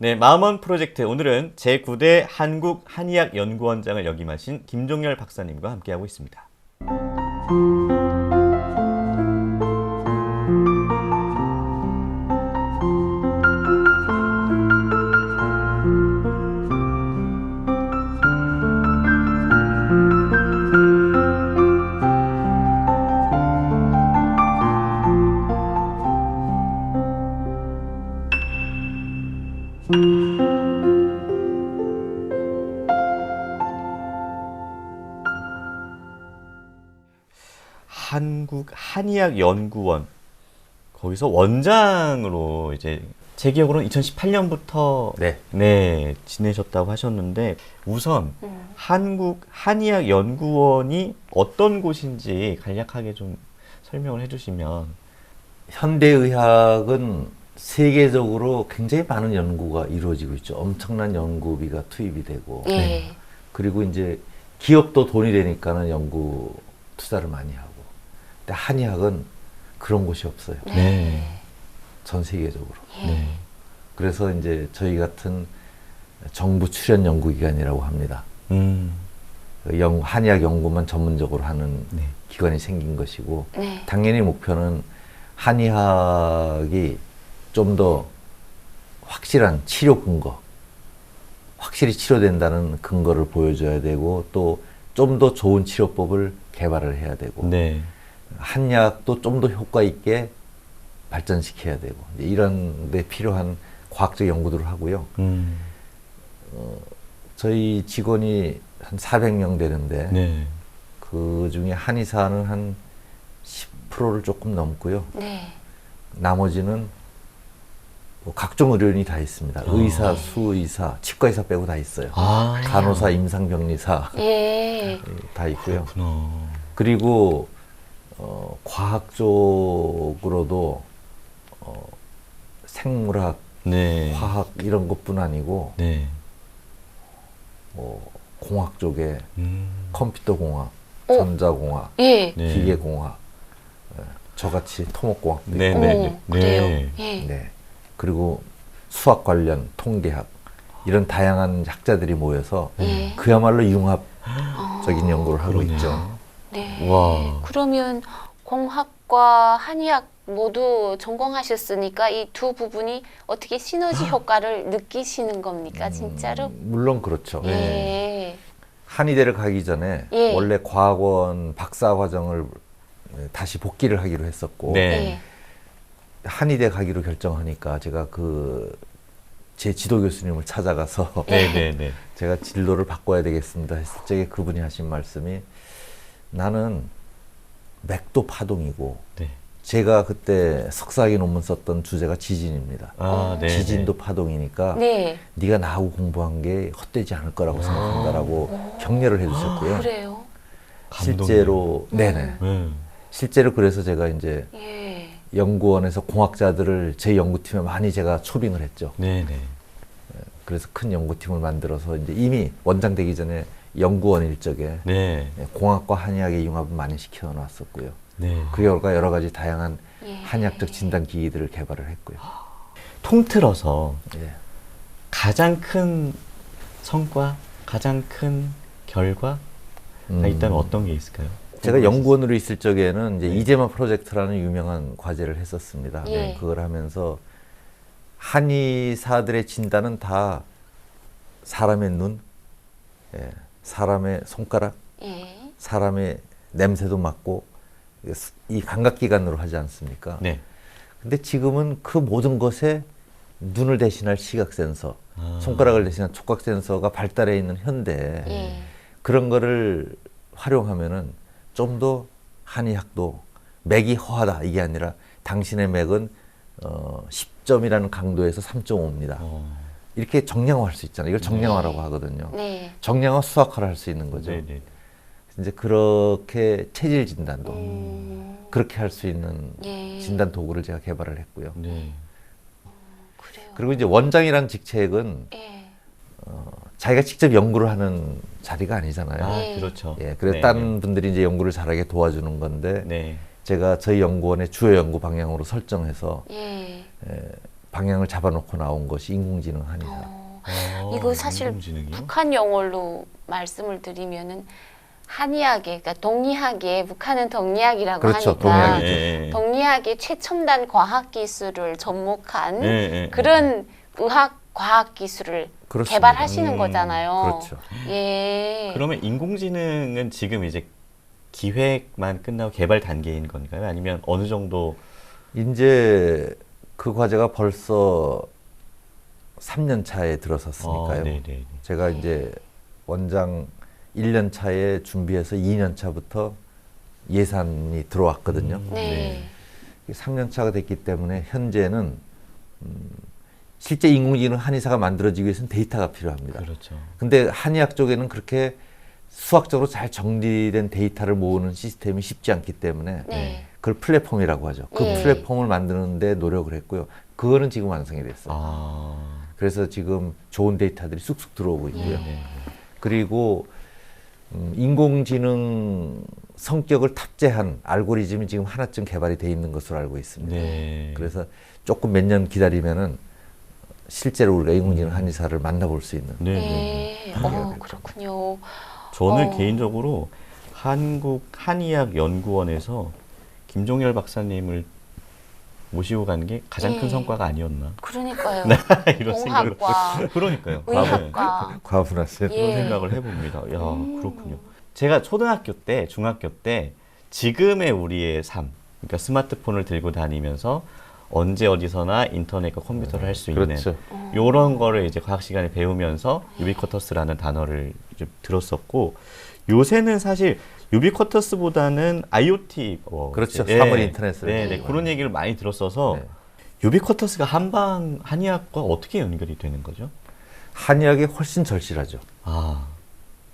네, 마음원 프로젝트 오늘은 제9대 한국한의학연구원장을 역임하신 김종열 박사님과 함께하고 있습니다. 한국한의학연구원 거기서 원장으로 이제 제 기억으로는 2018년부터 네, 지내셨다고 하셨는데 우선 한국한의학연구원이 어떤 곳인지 간략하게 좀 설명을 해주시면. 현대의학은 세계적으로 굉장히 많은 연구가 이루어지고 있죠. 엄청난 연구비가 투입이 되고 그리고 이제 기업도 돈이 되니까는 연구 투자를 많이 하고. 근데 한의학은 그런 곳이 없어요. 네. 전 세계적으로. 네. 그래서 이제 저희 같은 정부 출연 연구기관이라고 합니다. 한의학 연구만 전문적으로 하는 기관이 생긴 것이고 당연히 목표는 한의학이 좀 더 확실한 치료 근거, 확실히 치료된다는 근거를 보여줘야 되고 또 좀 더 좋은 치료법을 개발을 해야 되고 한약도 좀 더 효과 있게 발전시켜야 되고 이런 데 필요한 과학적 연구들을 하고요. 저희 직원이 한 400명 되는데 그 중에 한의사는 한 10%를 조금 넘고요. 나머지는 뭐 각종 의료인이 다 있습니다. 의사, 수의사, 치과의사 빼고 다 있어요. 간호사, 임상병리사 다 있고요. 그렇구나. 그리고 과학 쪽으로도 생물학, 화학 이런 것뿐 아니고 뭐 공학 쪽에 컴퓨터공학, 전자공학, 기계공학, 저같이 토목공학도 있고 그래요? 그리고 수학 관련 통계학 이런 다양한 학자들이 모여서 그야말로 융합적인 연구를 하고 있죠. 와. 그러면 공학과 한의학 모두 전공하셨으니까 이 두 부분이 어떻게 시너지 효과를 느끼시는 겁니까, 진짜로? 물론 그렇죠. 예. 한의대를 가기 전에 원래 과학원 박사 과정을 다시 복귀를 하기로 했었고 한의대 가기로 결정하니까 제가 제 지도 교수님을 찾아가서 제가 진로를 바꿔야 되겠습니다 했을 적에 그분이 하신 말씀이 나는 맥도 파동이고 제가 그때 석사학위 논문 썼던 주제가 지진입니다. 지진도 파동이니까 네가 나하고 공부한 게 헛되지 않을 거라고 생각한다라고 격려를 해주셨고요. 그래요? 실제로 실제로 그래서 제가 이제 연구원에서 공학자들을 제 연구팀에 많이 제가 초빙을 했죠. 그래서 큰 연구팀을 만들어서 이제 이미 원장 되기 전에 연구원 일적에 공학과 한의학의 융합을 많이 시켜놨었고요. 그 결과 여러 가지 다양한 한의학적 진단 기기들을 개발을 했고요. 통틀어서 가장 큰 성과, 가장 큰 결과가 있다면 어떤 게 있을까요? 제가 연구원으로 있을 적에는 이제 이재마 프로젝트라는 유명한 과제를 했었습니다. 그걸 하면서 한의사들의 진단은 다 사람의 눈, 사람의 손가락, 사람의 냄새도 맡고 이 감각기관으로 하지 않습니까? 근데 지금은 그 모든 것에 눈을 대신할 시각 센서, 손가락을 대신할 촉각 센서가 발달해 있는 현대에 그런 거를 활용하면은 좀 더 한의학도 맥이 허하다 이게 아니라 당신의 맥은 10점이라는 강도에서 3.5입니다. 이렇게 정량화할 수 있잖아요. 이걸 정량화라고 하거든요. 정량화 수학화를 할 수 있는 거죠. 이제 그렇게 체질 진단도 그렇게 할 수 있는 진단 도구를 제가 개발을 했고요. 그리고 이제 원장이라는 직책은 자기가 직접 연구를 하는 자리가 아니잖아요. 그렇죠. 그래서 다른 분들이 이제 연구를 잘하게 도와주는 건데 제가 저희 연구원의 주요 연구 방향으로 설정해서 방향을 잡아놓고 나온 것이 인공지능 한의사. 이거 사실 인공지능이요? 북한 용어로 말씀을 드리면은 한의학의, 그러니까 동의학의, 북한은 동의학이라고 그렇죠, 하니까 동의학이죠. 예, 예. 동의학의 최첨단 과학 기술을 접목한 예, 예, 그런 의학 과학 기술을 그렇습니다. 개발하시는 거잖아요. 그렇죠. 예. 그러면 인공지능은 지금 이제 기획만 끝나고 개발 단계인 건가요? 아니면 어느 정도? 이제 그 과제가 벌써 3년 차에 들어섰으니까요. 네네. 제가 이제 원장 1년 차에 준비해서 2년 차부터 예산이 들어왔거든요. 네. 3년 차가 됐기 때문에 현재는 실제 인공지능 한의사가 만들어지기 위해서는 데이터가 필요합니다. 그렇죠. 근데 한의학 쪽에는 그렇게 수학적으로 잘 정리된 데이터를 모으는 시스템이 쉽지 않기 때문에 네. 그걸 플랫폼이라고 하죠. 그 예. 플랫폼을 만드는 데 노력을 했고요. 그거는 지금 완성이 됐어요. 그래서 지금 좋은 데이터들이 쑥쑥 들어오고 있고요. 예. 그리고 인공지능 성격을 탑재한 알고리즘이 지금 하나쯤 개발이 돼 있는 것으로 알고 있습니다. 네. 그래서 조금 몇 년 기다리면은 실제로 우리가 인공지능 한의사를 만나볼 수 있는. 네. 그렇군요. 저는 개인적으로 한국 한의학 연구원에서 김종열 박사님을 모시고 간 게 가장 큰 성과가 아니었나 그러니까요. 이런 생각을. 공학과, 그러니까요. 의학과. 과분하세요. 예. 그런 생각을 해봅니다. 야, 그렇군요. 제가 초등학교 때, 중학교 때 지금의 우리의 삶, 그러니까 스마트폰을 들고 다니면서 언제 어디서나 인터넷과 컴퓨터를 할 수 있는 그렇죠. 이런 거를 이제 과학 시간에 배우면서 유비쿼터스라는 단어를 좀 들었었고, 요새는 사실 유비쿼터스보다는 IoT 그렇죠. 예, 사물 인터넷을. 네, 그런 얘기를 많이 들었어서 네. 유비쿼터스가 한방 한의학과 어떻게 연결이 되는 거죠? 한의학이 훨씬 절실하죠. 아,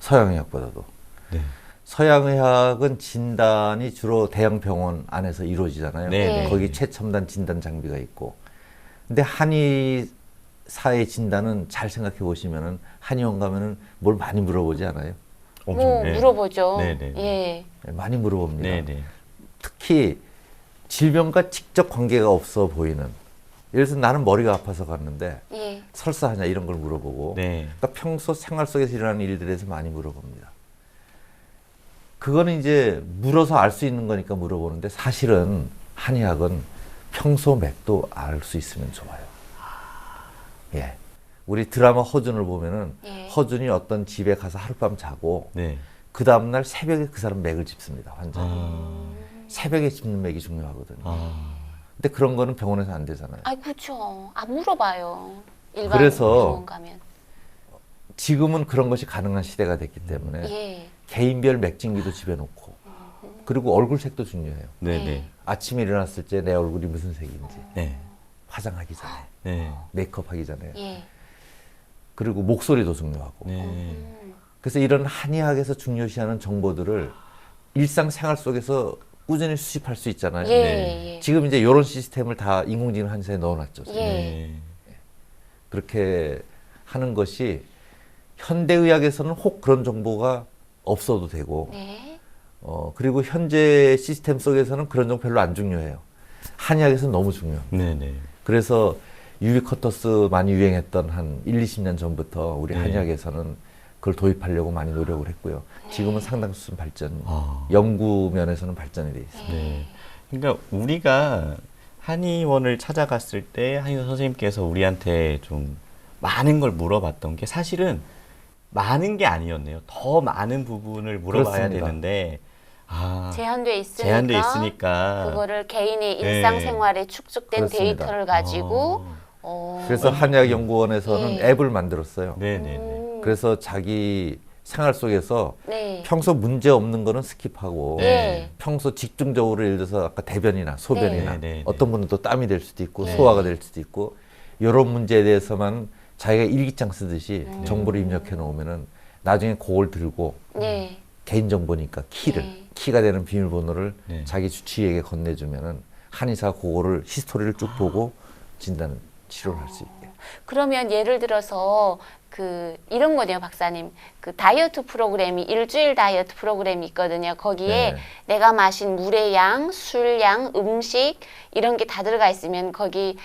서양의학보다도. 네. 서양의학은 진단이 주로 대형 병원 안에서 이루어지잖아요. 네, 네. 거기 최첨단 진단 장비가 있고. 근데 한의사의 진단은 잘 생각해 보시면은 한의원 가면은 뭘 많이 물어보지 않아요? 뭐 네. 물어보죠. 네네. 예. 네, 많이 물어봅니다. 네네. 특히 질병과 직접 관계가 없어 보이는. 예를 들어서 나는 머리가 아파서 갔는데 예. 설사하냐 이런 걸 물어보고. 네. 그러니까 평소 생활 속에서 일어나는 일들에 대해서 많이 물어봅니다. 그거는 이제 물어서 알 수 있는 거니까 물어보는데 사실은 한의학은 평소 맥도 알 수 있으면 좋아요. 예. 우리 드라마 허준을 보면은 예. 허준이 어떤 집에 가서 하룻밤 자고 네. 그 다음날 새벽에 그 사람 맥을 짚습니다. 환자. 아, 새벽에 짚는 맥이 중요하거든요. 아, 근데 그런 거는 병원에서 안 되잖아요. 아, 그렇죠. 안 물어봐요. 일반 그래서 병원 가면. 지금은 그런 것이 가능한 시대가 됐기 때문에 예. 개인별 맥진기도 집에 놓고 그리고 얼굴색도 중요해요. 네네. 아침에 일어났을 때 내 얼굴이 무슨 색인지 네. 화장하기 전에 네. 메이크업하기 전에 예. 그리고 목소리도 중요하고 네. 그래서 이런 한의학에서 중요시하는 정보들을 일상생활 속에서 꾸준히 수집할 수 있잖아요. 예. 네. 예. 지금 이제 이런 시스템을 다 인공지능 한의사에 넣어놨죠. 예. 네. 그렇게 하는 것이 현대의학에서는 혹 그런 정보가 없어도 되고 네. 그리고 현재 시스템 속에서는 그런 정보 별로 안 중요해요. 한의학에서는 너무 중요합니다. 네네. 그래서 유비쿼터스 많이 유행했던 한 1, 20년 전부터 우리 네. 한의학에서는 그걸 도입하려고 많이 노력을 했고요. 지금은 상당 수준 발전, 아. 연구 면에서는 발전이 돼 있습니다. 네. 그러니까 우리가 한의원을 찾아갔을 때 한의사 선생님께서 우리한테 좀 많은 걸 물어봤던 게 사실은 많은 게 아니었네요. 더 많은 부분을 물어봐야 그렇습니다. 되는데 제한돼 있으니까, 제한돼 있으니까 그거를 개인의 네. 일상생활에 축적된 그렇습니다. 데이터를 가지고 그래서 한의학연구원에서는 예. 앱을 만들었어요. 네네네. 그래서 자기 생활 속에서 네. 평소 문제 없는 거는 스킵하고 네. 평소 집중적으로 예를 들어서 아까 대변이나 소변이나 네, 네, 네. 어떤 분은 또 땀이 될 수도 있고 네. 소화가 될 수도 있고 이런 문제에 대해서만 자기가 일기장 쓰듯이 정보를 입력해 놓으면은 나중에 그걸 들고 네. 개인정보니까 키를 네. 키가 되는 비밀번호를 네. 자기 주치의에게 건네주면은 한의사가 그거를 히스토리를 쭉 보고 진단 치료를 할 수 있게. 그러면 예를 들어서 그 이런 거네요, 박사님. 그 다이어트 프로그램이 일주일 다이어트 프로그램이 있거든요. 거기에 네. 내가 마신 물의 양, 술량, 음식 이런 게 다 들어가 있으면 거기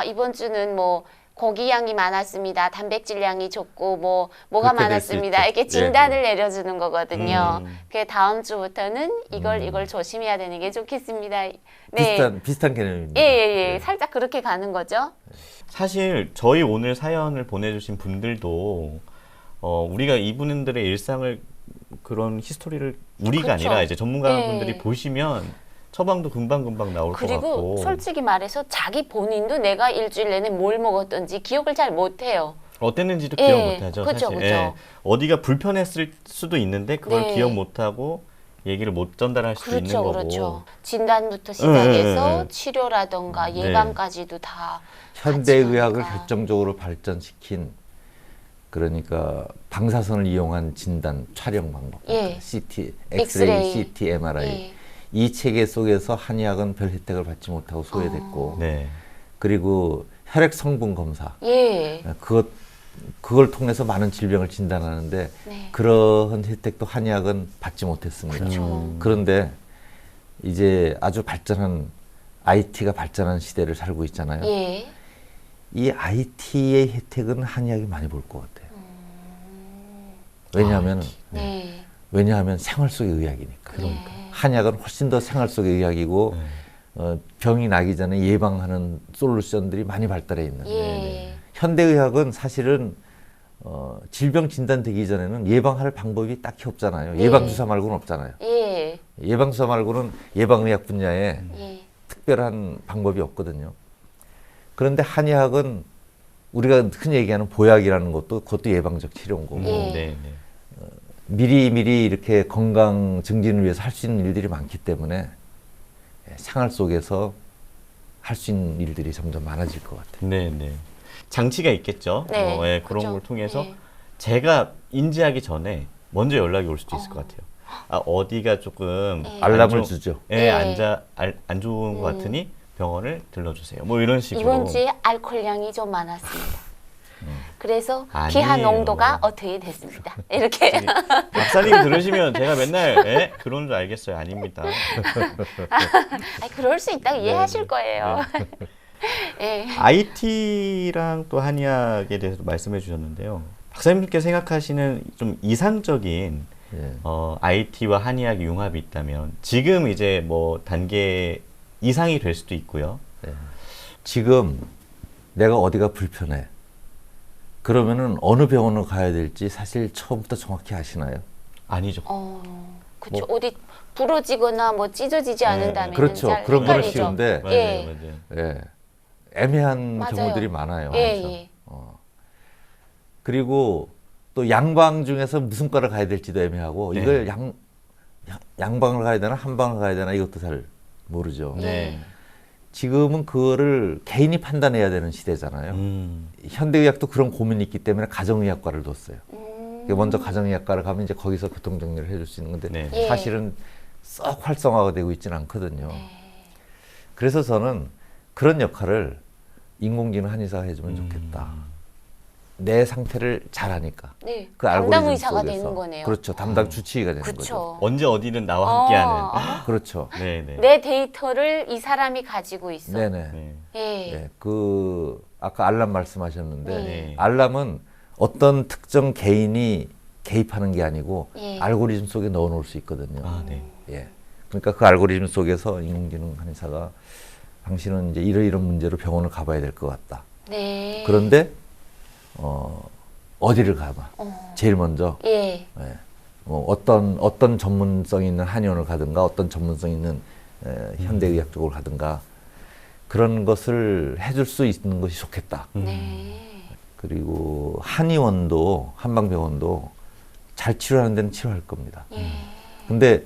이번 주는 뭐 고기 양이 많았습니다. 단백질 양이 적고 뭐가 그렇게 될수 많았습니다. 있죠. 이렇게 진단을 내려주는 거거든요. 음. 그 다음 주부터는 이걸 조심해야 되는 게 좋겠습니다. 비슷한 개념입니다. 예. 네. 살짝 그렇게 가는 거죠. 사실 저희 오늘 사연을 보내주신 분들도 우리가 이분들의 일상을 그런 히스토리를 우리가 그렇죠. 아니라 이제 전문가분들이 네. 보시면 처방도 금방금방 나올 것 같고. 그리고 솔직히 말해서 자기 본인도 내가 일주일 내내 뭘 먹었던지 기억을 잘 못해요. 어땠는지도 예, 기억 못하죠. 그죠, 사실. 그죠. 예. 어디가 불편했을 수도 있는데 그걸 네. 기억 못하고 얘기를 못 전달할 수도 있는 그렇죠, 거고. 그렇죠. 진단부터 시작해서 예. 치료라던가 네. 예방까지도 다 현대의학을 같이 가니까. 결정적으로 발전시킨 그러니까 방사선을 이용한 진단 촬영 방법, 예. CT, 엑스레이. 엑스레이, CT, MRI 예. 이 체계 속에서 한의학은 별 혜택을 받지 못하고 소외됐고 네. 그리고 혈액 성분 검사 예. 그걸 통해서 많은 질병을 진단하는데 네. 그러한 혜택도 한의학은 받지 못했습니다. 그렇죠. 그런데 이제 아주 발전한 IT가 발전한 시대를 살고 있잖아요. 예. 이 IT의 혜택은 한의학이 많이 볼 것 같아요. 네. 왜냐하면 생활 속의 의학이니까. 한의학은 훨씬 더 생활 속의 의학이고 병이 나기 전에 예방하는 솔루션들이 많이 발달해 있는. 예. 현대의학은 사실은 질병 진단되기 전에는 예방할 방법이 딱히 없잖아요. 네. 예방주사 말고는 없잖아요. 예. 예방주사 말고는 예방의학 분야에 예. 특별한 방법이 없거든요. 그런데 한의학은 우리가 흔히 얘기하는 보약이라는 그것도 예방적 치료인 거고 예. 네. 미리 이렇게 건강 증진을 위해서 할 수 있는 일들이 많기 때문에 생활 속에서 할 수 있는 일들이 점점 많아질 것 같아요. 네. 장치가 있겠죠. 네. 그런 그렇죠. 걸 통해서 예. 제가 인지하기 전에 먼저 연락이 올 수도 있을 것 같아요. 어디가 조금 예. 알람을 주죠. 예, 예. 안 좋은 것 같으니 병원을 들러주세요. 뭐 이런 식으로. 이번 주에 알코올량이 좀 많았습니다. 그래서 아니에요. 기하 농도가 어떻게 됐습니다. 이렇게. 박사님 들으시면 제가 맨날 그런 줄 알겠어요. 아닙니다. 그럴 수 있다고 이해하실 거예요. 예. IT랑 또 한의학에 대해서 말씀해 주셨는데요. 박사님께 생각하시는 좀 이상적인 예. IT와 한의학의 융합이 있다면 지금 이제 뭐 단계 이상이 될 수도 있고요. 지금 내가 어디가 불편해. 그러면은 어느 병원을 가야 될지 사실 처음부터 정확히 아시나요? 아니죠. 그렇죠. 어디 부러지거나 뭐 찢어지지 않는다면 그렇죠. 잘 그런 거는 헷갈리죠. 쉬운데 예. 맞아요. 예. 애매한 맞아요. 경우들이 많아요. 예. 그리고 또 양방 중에서 무슨 과를 가야 될지도 애매하고 네. 이걸 양방을 가야 되나 한방을 가야 되나 이것도 잘 모르죠. 네. 지금은 그거를 개인이 판단해야 되는 시대잖아요. 현대의학도 그런 고민이 있기 때문에 가정의학과를 뒀어요. 먼저 가정의학과를 가면 이제 거기서 교통정리를 해줄 수 있는 건데 네. 예. 사실은 썩 활성화가 되고 있지는 않거든요. 그래서 저는 그런 역할을 인공지능 한의사가 해주면 좋겠다. 내 상태를 잘 아니까. 네. 그 알고리즘 담당 의사가 속에서. 되는 거네요. 그렇죠. 담당 주치의가 되는 거죠. 그렇죠. 언제 어디든 나와 함께하는. 그렇죠. 네네. 내 데이터를 이 사람이 가지고 있어. 네네. 네. 예. 네, 그 아까 알람 말씀하셨는데 네. 알람은 어떤 특정 개인이 개입하는 게 아니고 예. 알고리즘 속에 넣어놓을 수 있거든요. 아, 네. 예. 그러니까 그 알고리즘 속에서 인공지능 한의사가 당신은 이제 이런 문제로 병원을 가봐야 될 것 같다. 네. 그런데 어디를 가봐? 제일 먼저 예. 뭐 어떤 전문성 있는 한의원을 가든가 어떤 전문성 있는 현대의학 쪽을 가든가 그런 것을 해줄 수 있는 것이 좋겠다. 네. 그리고 한의원도 한방병원도 잘 치료하는 데는 치료할 겁니다. 예. 근데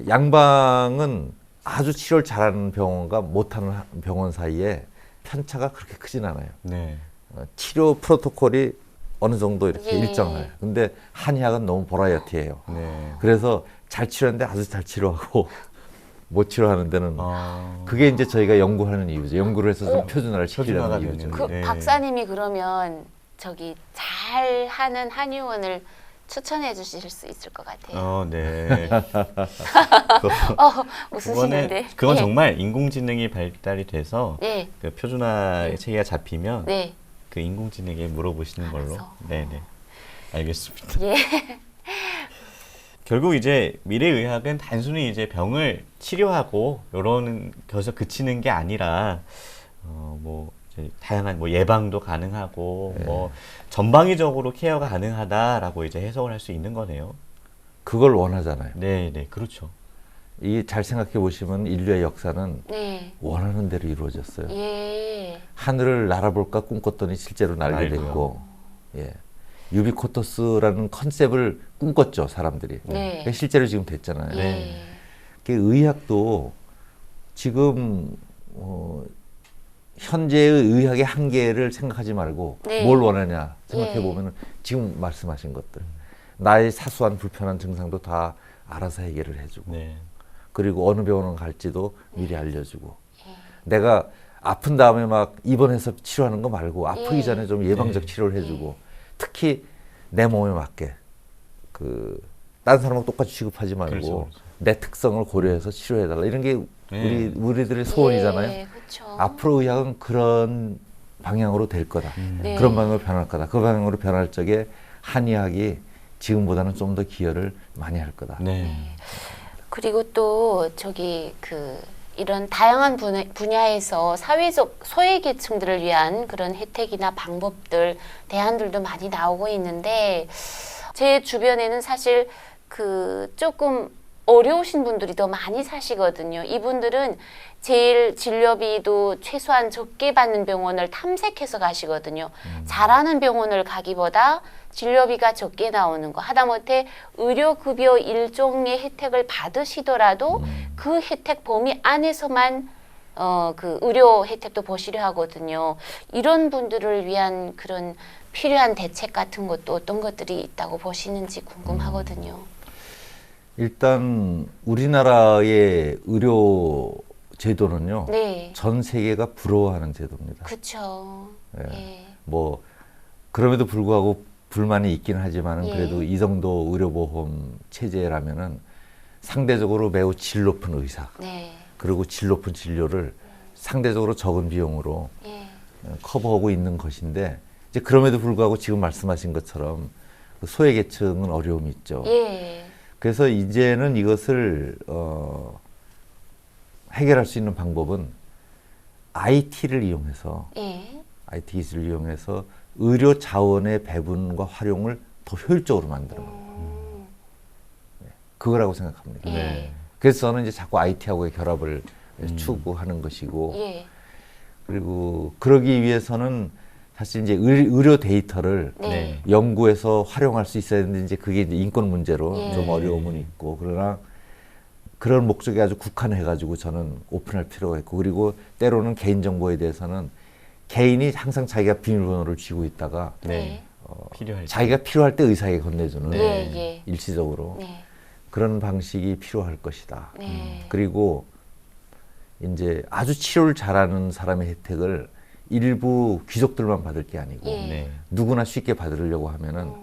양방은 아주 치료를 잘하는 병원과 못하는 병원 사이에 편차가 그렇게 크진 않아요. 네. 치료 프로토콜이 어느 정도 이렇게 예. 일정해요. 근데 한의학은 너무 버라이어티해요. 네. 그래서 잘 치료하는데 아주 잘 치료하고 못 치료하는 데는 아. 그게 이제 저희가 연구하는 이유죠. 연구를 해서 좀 어. 표준화를 표준화가 시키려는 이유죠. 되는. 그 네. 박사님이 그러면 저기 잘하는 한의원을 추천해 주실 수 있을 것 같아요. 네. 웃으시는데. 그건 네. 정말 인공지능이 발달이 돼서 네. 그 표준화 체계가 잡히면 네. 그 인공지능에게 물어보시는 걸로. 알았어. 네네. 알겠습니다. 예. 결국 이제 미래의학은 단순히 이제 병을 치료하고 이런 것에서 그치는 게 아니라 뭐 이제 다양한 뭐 예방도 가능하고 네. 뭐 전방위적으로 케어가 가능하다라고 이제 해석을 할 수 있는 거네요. 그걸 원하잖아요. 네네 그렇죠. 이 잘 생각해 보시면 인류의 역사는 네. 원하는 대로 이루어졌어요. 예. 하늘을 날아볼까 꿈꿨더니 실제로 날게 날고요. 됐고, 예. 유비코터스라는 컨셉을 꿈꿨죠, 사람들이. 네. 그게 실제로 지금 됐잖아요. 예. 그 의학도 지금 현재의 의학의 한계를 생각하지 말고 네. 뭘 원하냐 생각해 예. 보면 지금 말씀하신 것들, 나의 사소한 불편한 증상도 다 알아서 해결을 해주고, 네. 그리고 어느 병원을 갈지도 미리 알려주고, 내가 아픈 다음에 막 입원해서 치료하는 거 말고 아프기 예. 전에 좀 예방적 네. 치료를 해주고, 특히 내 몸에 맞게 다른 사람하고 똑같이 취급하지 말고 그렇죠, 그렇죠. 내 특성을 고려해서 치료해달라, 이런 게 네. 우리들의 소원이잖아요. 예, 그렇죠. 앞으로 의학은 그런 방향으로 될 거다. 네. 그런 방향으로 변할 거다. 그 방향으로 변할 적에 한의학이 지금보다는 좀 더 기여를 많이 할 거다. 네. 그리고 또 저기 이런 다양한 분야에서 사회적 소외계층들을 위한 그런 혜택이나 방법들, 대안들도 많이 나오고 있는데, 제 주변에는 사실 조금 어려우신 분들이 더 많이 사시거든요. 이분들은 제일 진료비도 최소한 적게 받는 병원을 탐색해서 가시거든요. 잘하는 병원을 가기보다 진료비가 적게 나오는 거, 하다못해 의료급여 일종의 혜택을 받으시더라도 그 혜택 범위 안에서만 그 의료 혜택도 보시려 하거든요. 이런 분들을 위한 그런 필요한 대책 같은 것도 어떤 것들이 있다고 보시는지 궁금하거든요. 일단 우리나라의 의료 제도는요, 네, 전 세계가 부러워하는 제도입니다. 그렇죠. 예. 예. 뭐 그럼에도 불구하고 불만이 있긴 하지만은 예. 그래도 이 정도 의료보험 체제라면은 상대적으로 매우 질 높은 의사, 네, 그리고 질 높은 진료를 상대적으로 적은 비용으로 예. 커버하고 있는 것인데, 이제 그럼에도 불구하고 지금 말씀하신 것처럼 그 소외계층은 어려움이 있죠. 예. 그래서 이제는 이것을 해결할 수 있는 방법은 IT를 이용해서, 예. IT 기술을 이용해서 의료 자원의 배분과 활용을 더 효율적으로 만드는 겁니다. 그거라고 생각합니다. 예. 네. 그래서 저는 이제 자꾸 IT하고의 결합을 추구하는 것이고, 예. 그리고 그러기 위해서는 사실 이제 의료 데이터를 네. 연구해서 활용할 수 있어야 되는데, 이제 그게 이제 인권 문제로 예. 좀 어려움은 있고, 그러나 그런 목적에 아주 국한해가지고 저는 오픈할 필요가 있고, 그리고 때로는 개인정보에 대해서는 개인이 항상 자기가 비밀번호를 쥐고 있다가 네. 필요할 때. 자기가 필요할 때 의사에게 건네주는, 예, 예. 일시적으로 네. 그런 방식이 필요할 것이다. 네. 그리고 이제 아주 치료를 잘하는 사람의 혜택을 일부 귀족들만 받을 게 아니고 예. 네. 누구나 쉽게 받으려고 하면은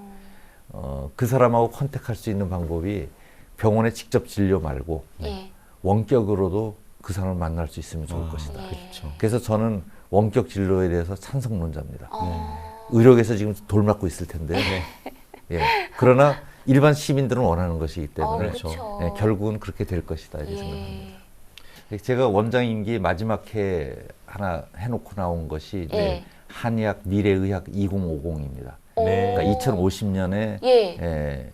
그 사람하고 컨택할 수 있는 방법이 병원에 직접 진료 말고 예. 원격으로도 그 사람을 만날 수 있으면 좋을 것이다. 네. 그렇죠. 그래서 저는 원격 진료에 대해서 찬성론자입니다. 어. 의료계에서 지금 돌 맞고 있을 텐데, 예. 그러나 일반 시민들은 원하는 것이기 때문에 그렇죠. 예, 결국은 그렇게 될 것이다 이렇게 예. 생각합니다. 제가 원장 임기 마지막 해 하나 해놓고 나온 것이 이제 예. 한의학 미래의학 2050입니다. 네. 그러니까 2050년에 예.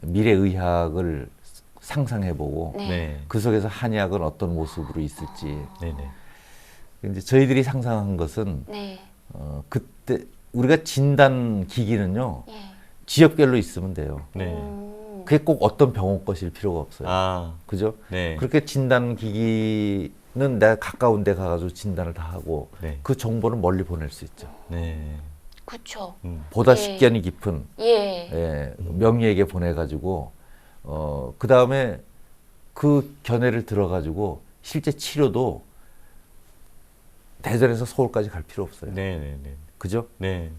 미래의학을 상상해보고 네. 네. 그 속에서 한의학은 어떤 모습으로 있을지. 네네. 이제 저희들이 상상한 것은 네. 그때 우리가 진단 기기는요, 예. 지역별로 있으면 돼요. 네. 그게 꼭 어떤 병원 것일 필요가 없어요. 아, 그죠? 네. 그렇게 진단 기기는 내가 가까운 데 가가지고 진단을 다 하고 네. 그 정보를 멀리 보낼 수 있죠. 네. 그렇죠. 보다 예. 식견이 깊은 예. 명의에게 보내가지고 그 다음에 그 견해를 들어가지고 실제 치료도 대전에서 서울까지 갈 필요 없어요. 네, 네, 네. 그죠? 네.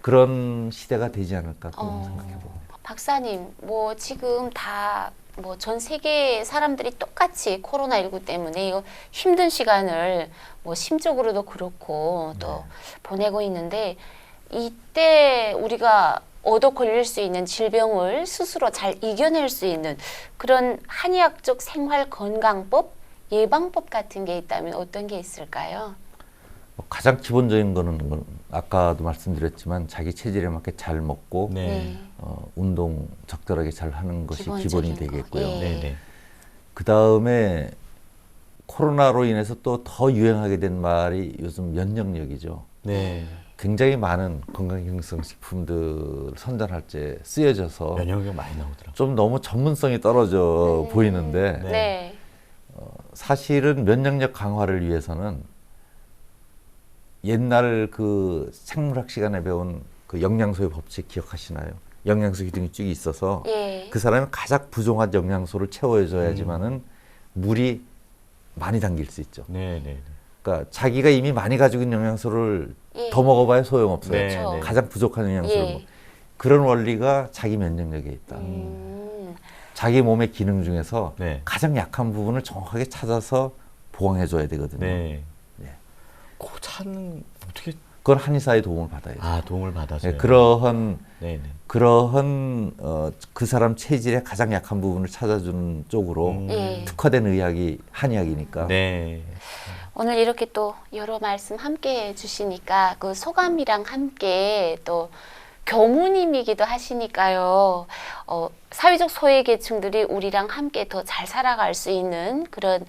그런 시대가 되지 않을까 그런 생각해 봅니다. 박사님, 뭐 지금 다 뭐 전 세계 사람들이 똑같이 코로나19 때문에 이거 힘든 시간을 뭐 심적으로도 그렇고 또 보내고 있는데 이때 우리가 얻어 걸릴 수 있는 질병을 스스로 잘 이겨낼 수 있는 그런 한의학적 생활 건강법, 예방법 같은 게 있다면 어떤 게 있을까요? 가장 기본적인 거는 아까도 말씀드렸지만 자기 체질에 맞게 잘 먹고 네. 운동 적절하게 잘 하는 것이 기본이 기본적인 거. 되겠고요. 예. 네, 네. 그 다음에 코로나로 인해서 또 더 유행하게 된 말이 요즘 면역력이죠. 네. 굉장히 많은 건강기능식품들 선전할 때 쓰여져서 면역력 많이 나오더라고요. 좀 너무 전문성이 떨어져 보이는데 네. 네. 사실은 면역력 강화를 위해서는 옛날 그 생물학 시간에 배운 그 영양소의 법칙 기억하시나요? 영양소 기둥이 쭉 있어서 예. 그 사람이 가장 부족한 영양소를 채워줘야지만은 물이 많이 담길 수 있죠. 네, 네. 그러니까 자기가 이미 많이 가지고 있는 영양소를 예. 더 먹어봐야 소용없어요. 네, 그렇죠. 네. 가장 부족한 영양소를 예. 먹. 그런 원리가 자기 면역력에 있다. 자기 몸의 기능 중에서 네. 가장 약한 부분을 정확하게 찾아서 보강해줘야 되거든요. 네. 네. 그 차는 어떻게 그건 한의사의 도움을 받아야죠. 도움을 받아서요. 네, 그러한 네, 네. 그 사람 체질의 가장 약한 부분을 찾아주는 쪽으로 예. 특화된 의학이 한의학이니까. 네. 오늘 이렇게 또 여러 말씀 함께 해주시니까 그 소감이랑 함께 또 교무님이기도 하시니까요. 사회적 소외계층들이 우리랑 함께 더 잘 살아갈 수 있는 그런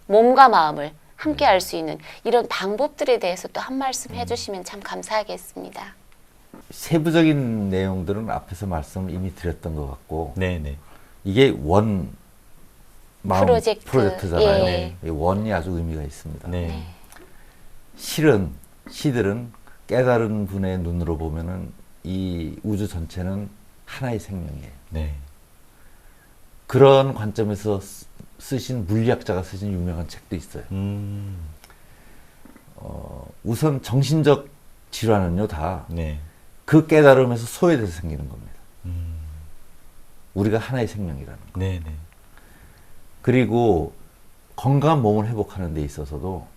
몸과 마음을 함께 할 수 있는 이런 방법들에 대해서 또 한 말씀 해주시면 참 감사하겠습니다. 세부적인 내용들은 앞에서 말씀을 이미 드렸던 것 같고 네, 네. 이게 원 마음 프로젝트. 프로젝트잖아요. 예. 이 원이 아주 의미가 있습니다. 네. 시들은 깨달은 분의 눈으로 보면은 이 우주 전체는 하나의 생명이에요. 네. 그런 관점에서 쓰신 물리학자가 쓰신 유명한 책도 있어요. 우선 정신적 질환은요 다 네. 그 깨달음에서 소외돼서 생기는 겁니다. 우리가 하나의 생명이라는 거. 네, 네. 그리고 건강한 몸을 회복하는 데 있어서도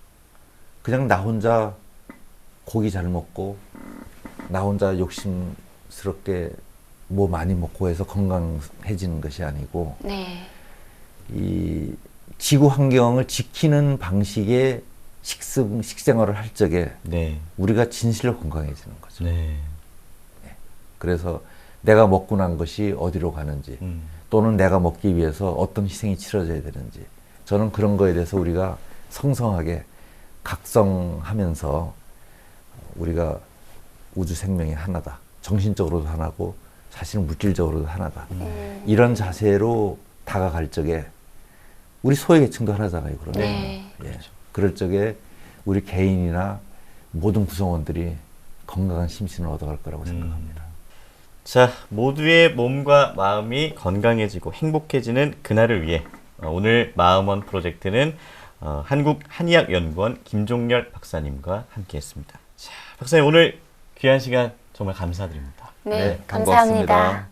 그냥 나 혼자 고기 잘 먹고 나 혼자 욕심스럽게 뭐 많이 먹고 해서 건강해지는 것이 아니고 네. 이 지구 환경을 지키는 방식의 식생활을 할 적에 네. 우리가 진실로 건강해지는 거죠. 네. 그래서 내가 먹고 난 것이 어디로 가는지 또는 내가 먹기 위해서 어떤 희생이 치러져야 되는지 저는 그런 거에 대해서 우리가 성성하게 각성하면서 우리가 우주 생명이 하나다. 정신적으로도 하나고 사실은 물질적으로도 하나다. 이런 자세로 다가갈 적에 우리 소외계층도 하나잖아요. 그러면. 네. 예. 그럴 적에 우리 개인이나 모든 구성원들이 건강한 심신을 얻어갈 거라고 생각합니다. 자, 모두의 몸과 마음이 건강해지고 행복해지는 그날을 위해 오늘 마음원 프로젝트는 한국한의학연구원 김종렬 박사님과 함께했습니다. 자, 박사님 오늘 귀한 시간 정말 감사드립니다. 네, 반갑습니다. 감사합니다.